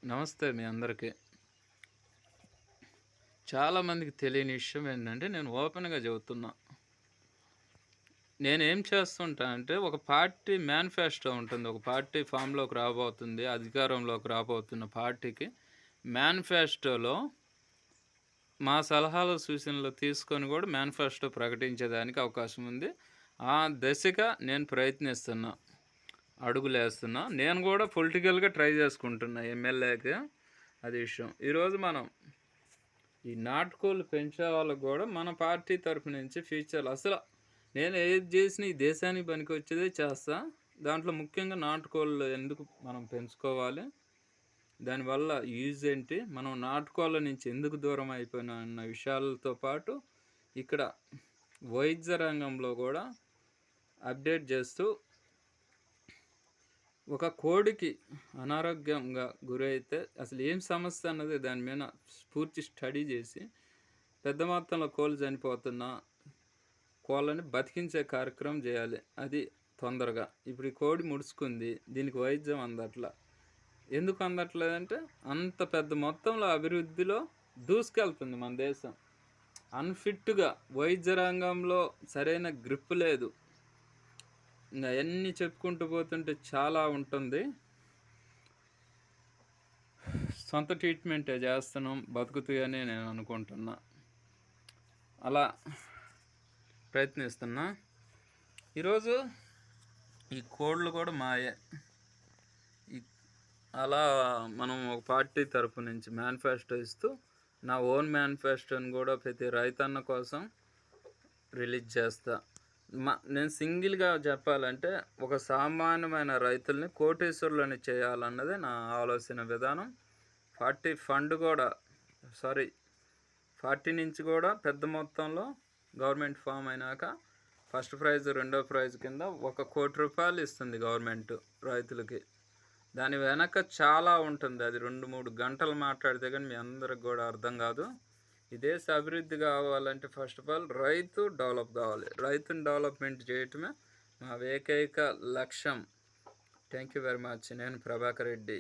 నమస్తే మీ అందరికీ. చాలామందికి తెలియని విషయం ఏంటంటే, నేను ఓపెన్‌గా చెబుతున్నా. నేనేం చేస్తుంటా అంటే, ఒక పార్టీ మేనిఫెస్టో ఉంటుంది. ఒక పార్టీ ఫామ్‌లోకి రాబోతుంది. అధికారంలోకి రాబోతున్న పార్టీకి మేనిఫెస్టోలో మా సలహాలు, సూచనలు తీసుకొని కూడా మేనిఫెస్టో ప్రకటించేదానికి అవకాశం ఉంది. ఆ దిశగా నేను ప్రయత్నిస్తున్నా. అడుగులేస్తున్నా. నేను కూడా పొలిటికల్‌గా ట్రై చేసుకుంటున్నా ఎమ్మెల్యేకి. అది విషయం. ఈరోజు మనం ఈ నాటుకోళ్ళు పెంచే వాళ్ళకి గూడా మన పార్టీ తరపు నుంచి ఫ్యూచర్‌లో నేను ఏది జేసినా ఈ దేశానికి పనికొచ్చేదే చేస్తా. దాంట్లో ముఖ్యంగా నాటుకోళ్ళు ఎందుకు మనం పెంచుకోవాలి? దానివల్ల యూజ్ ఏంటి? మనం నాటుకోళ్ళ నుంచి ఎందుకు దూరం అయిపోయినాం అన్న విషయాలతో పాటు, ఇక్కడ వైద్య రంగంలో గూడా అప్డేట్ జేస్తూ ఒక కోడికి అనారోగ్యంగా గురైతే అసలు ఏం సమస్య అన్నది దాని మీద పూర్తి స్టడీ చేసి పెద్ద మొత్తంలో కోళ్ళు చనిపోతున్న కోళ్ళని బతికించే కార్యక్రమం చేయాలి. అది తొందరగా. ఇప్పుడు ఈ కోడి ముడుచుకుంది. దీనికి వైద్యం అందట్ల. ఎందుకు అందట్లేదంటే అంత పెద్ద మొత్తంలో అభివృద్ధిలో దూసుకెళ్తుంది మన దేశం. అన్‌ఫిట్‌గా వైద్య రంగంలో సరైన గ్రిప్ లేదు. ఇంక అయన్నీ చెప్పుకుంటూ పోతుంటే చాలా ఉంటుంది. సొంత ట్రీట్మెంటే చేస్తున్నాం బతుకుతాయని నేను అనుకుంటున్నా. అలా ప్రయత్నిస్తున్నా. ఈరోజు ఈ కోళ్ళు కూడా మాయే. ఈ అలా మనం ఒక పార్టీ తరపు నుంచి మేనిఫెస్టో ఇస్తూ నా ఓన్ మేనిఫెస్టోని కూడా ప్రతి రైతన్న కోసం రిలీజ్ చేస్తా. నేను సింగిల్‌గా చెప్పాలంటే ఒక సామాన్యమైన రైతుల్ని కోటీశ్వరులని చేయాలన్నదే నా ఆలోచన విధానం. పార్టీ నుంచి కూడా పెద్ద మొత్తంలో గవర్నమెంట్ ఫామ్ అయినాక ఫస్ట్ ప్రైజ్, రెండో ప్రైజ్ కింద ₹1,00,00,000 ఇస్తుంది గవర్నమెంట్ రైతులకి. దాని వెనక చాలా ఉంటుంది. అది 2-3 గంటలు మాట్లాడితే కానీ మీ అందరికి కూడా అర్థం కాదు. ఈ దేశ అభివృద్ధి కావాలంటే ఫస్ట్ ఆఫ్ ఆల్ రైతు డెవలప్ కావాలి. రైతుని డెవలప్మెంట్ చేయటమే మా ఏకైక లక్ష్యం. Thank you very much. నేను ప్రభాకర్ రెడ్డి.